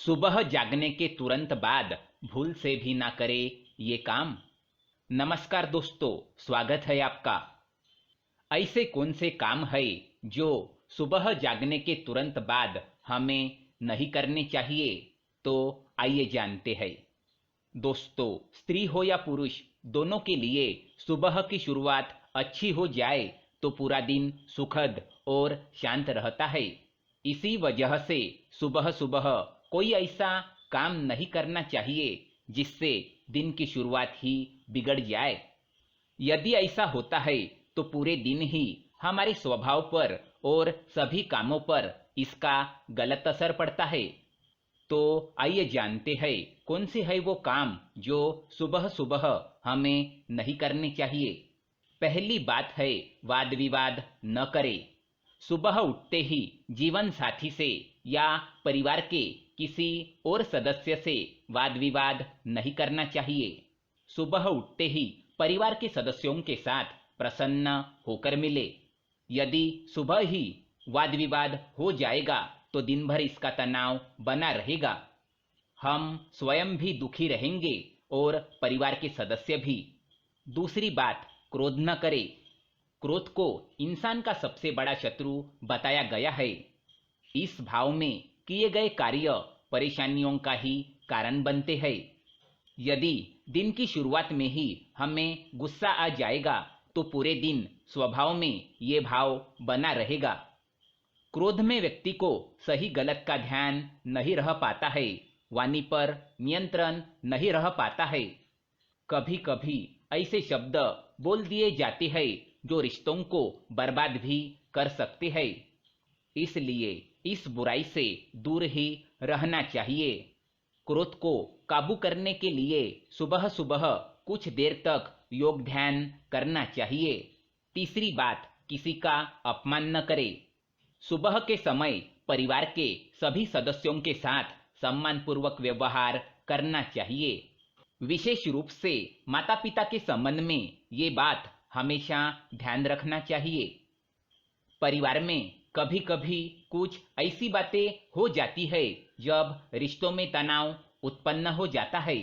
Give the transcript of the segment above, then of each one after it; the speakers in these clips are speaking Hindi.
सुबह जागने के तुरंत बाद भूल से भी ना करे ये काम। नमस्कार दोस्तों, स्वागत है आपका। ऐसे कौन से काम है जो सुबह जागने के तुरंत बाद हमें नहीं करने चाहिए? तो आइए जानते हैं। दोस्तों, स्त्री हो या पुरुष, दोनों के लिए सुबह की शुरुआत अच्छी हो जाए तो पूरा दिन सुखद और शांत रहता है। इसी वजह से सुबह सुबह कोई ऐसा काम नहीं करना चाहिए जिससे दिन की शुरुआत ही बिगड़ जाए। यदि ऐसा होता है तो पूरे दिन ही हमारे स्वभाव पर और सभी कामों पर इसका गलत असर पड़ता है। तो आइए जानते हैं कौन से है वो काम जो सुबह सुबह हमें नहीं करने चाहिए। पहली बात है, वाद विवाद न करें। सुबह उठते ही जीवन साथी से या परिवार के किसी और सदस्य से वाद विवाद नहीं करना चाहिए। सुबह उठते ही परिवार के सदस्यों के साथ प्रसन्न होकर मिले। यदि सुबह ही वाद विवाद हो जाएगा तो दिन भर इसका तनाव बना रहेगा। हम स्वयं भी दुखी रहेंगे और परिवार के सदस्य भी। दूसरी बात, क्रोध न करें। क्रोध को इंसान का सबसे बड़ा शत्रु बताया गया है। इस भाव में किए गए कार्य परेशानियों का ही कारण बनते हैं। यदि दिन की शुरुआत में ही हमें गुस्सा आ जाएगा तो पूरे दिन स्वभाव में ये भाव बना रहेगा। क्रोध में व्यक्ति को सही गलत का ध्यान नहीं रह पाता है, वाणी पर नियंत्रण नहीं रह पाता है। कभी कभी ऐसे शब्द बोल दिए जाते हैं जो रिश्तों को बर्बाद भी कर सकते हैं। इसलिए इस बुराई से दूर ही रहना चाहिए। क्रोध को काबू करने के लिए सुबह सुबह कुछ देर तक योग ध्यान करना चाहिए। तीसरी बात, किसी का अपमान न करें। सुबह के समय परिवार के सभी सदस्यों के साथ सम्मानपूर्वक व्यवहार करना चाहिए। विशेष रूप से माता पिता के संबंध में ये बात हमेशा ध्यान रखना चाहिए। परिवार में कभी कभी कुछ ऐसी बातें हो जाती है जब रिश्तों में तनाव उत्पन्न हो जाता है।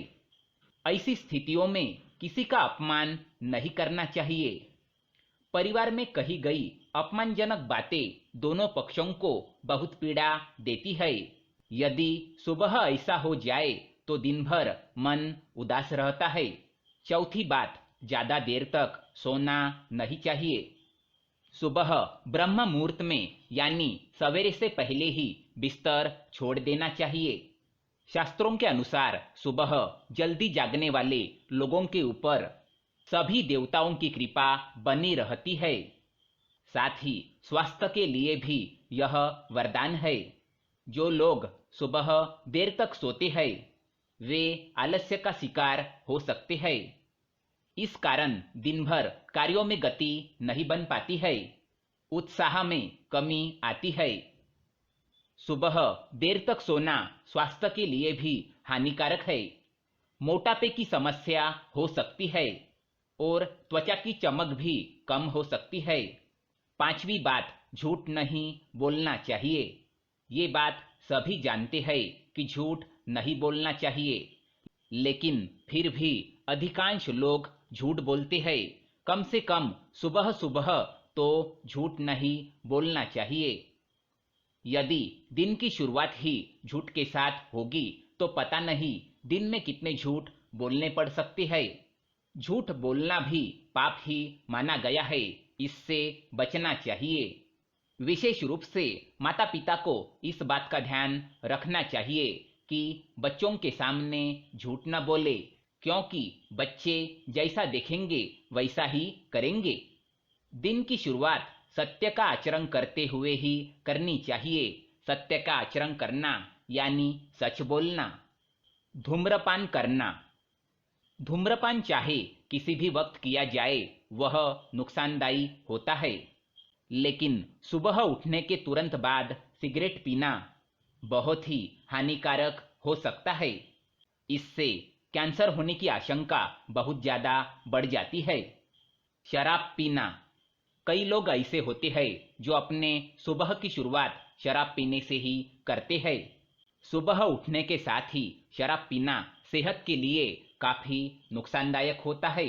ऐसी स्थितियों में किसी का अपमान नहीं करना चाहिए। परिवार में कही गई अपमानजनक बातें दोनों पक्षों को बहुत पीड़ा देती है। यदि सुबह ऐसा हो जाए तो दिन भर मन उदास रहता है। चौथी बात, ज्यादा देर तक सोना नहीं चाहिए। सुबह ब्रह्म मुहूर्त में यानी सवेरे से पहले ही बिस्तर छोड़ देना चाहिए। शास्त्रों के अनुसार सुबह जल्दी जागने वाले लोगों के ऊपर सभी देवताओं की कृपा बनी रहती है। साथ ही स्वास्थ्य के लिए भी यह वरदान है। जो लोग सुबह देर तक सोते हैं वे आलस्य का शिकार हो सकते हैं। इस कारण दिन भर कार्यों में गति नहीं बन पाती है, उत्साह में कमी आती है। सुबह देर तक सोना स्वास्थ्य के लिए भी हानिकारक है। मोटापे की समस्या हो सकती है और त्वचा की चमक भी कम हो सकती है। पांचवी बात, झूठ नहीं बोलना चाहिए। ये बात सभी जानते हैं कि झूठ नहीं बोलना चाहिए, लेकिन फिर भी अधिकांश लोग झूठ बोलते हैं। कम से कम सुबह सुबह तो झूठ नहीं बोलना चाहिए। यदि दिन की शुरुआत ही झूठ के साथ होगी तो पता नहीं दिन में कितने झूठ बोलने पड़ सकते हैं। झूठ बोलना भी पाप ही माना गया है, इससे बचना चाहिए। विशेष रूप से माता पिता को इस बात का ध्यान रखना चाहिए कि बच्चों के सामने झूठ न बोले, क्योंकि बच्चे जैसा देखेंगे वैसा ही करेंगे। दिन की शुरुआत सत्य का आचरण करते हुए ही करनी चाहिए। सत्य का आचरण करना यानी सच बोलना। धूम्रपान करना। धूम्रपान चाहे किसी भी वक्त किया जाए वह नुकसानदायी होता है, लेकिन सुबह उठने के तुरंत बाद सिगरेट पीना बहुत ही हानिकारक हो सकता है। इससे कैंसर होने की आशंका बहुत ज्यादा बढ़ जाती है। शराब पीना। कई लोग ऐसे होते हैं जो अपने सुबह की शुरुआत शराब पीने से ही करते हैं। सुबह उठने के साथ ही शराब पीना सेहत के लिए काफी नुकसानदायक होता है।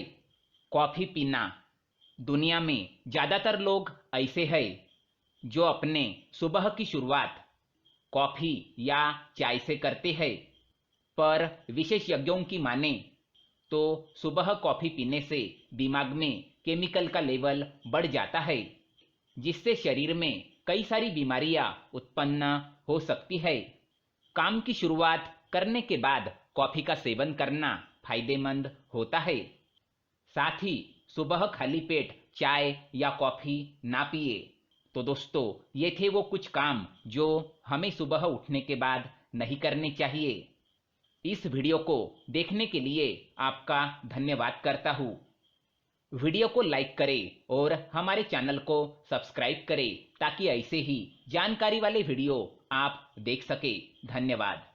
कॉफी पीना, दुनिया में ज्यादातर लोग ऐसे हैं जो अपने सुबह की शुरुआत कॉफी या चाय से करते हैं, पर विशेषज्ञों की माने तो सुबह कॉफी पीने से दिमाग में केमिकल का लेवल बढ़ जाता है, जिससे शरीर में कई सारी बीमारियां उत्पन्न हो सकती है। काम की शुरुआत करने के बाद कॉफी का सेवन करना फायदेमंद होता है। साथ ही सुबह खाली पेट चाय या कॉफी ना पिए। तो दोस्तों, ये थे वो कुछ काम जो हमें सुबह उठने के बाद नहीं करने चाहिए। इस वीडियो को देखने के लिए आपका धन्यवाद करता हूँ। वीडियो को लाइक करें और हमारे चैनल को सब्सक्राइब करें ताकि ऐसे ही जानकारी वाले वीडियो आप देख सके। धन्यवाद।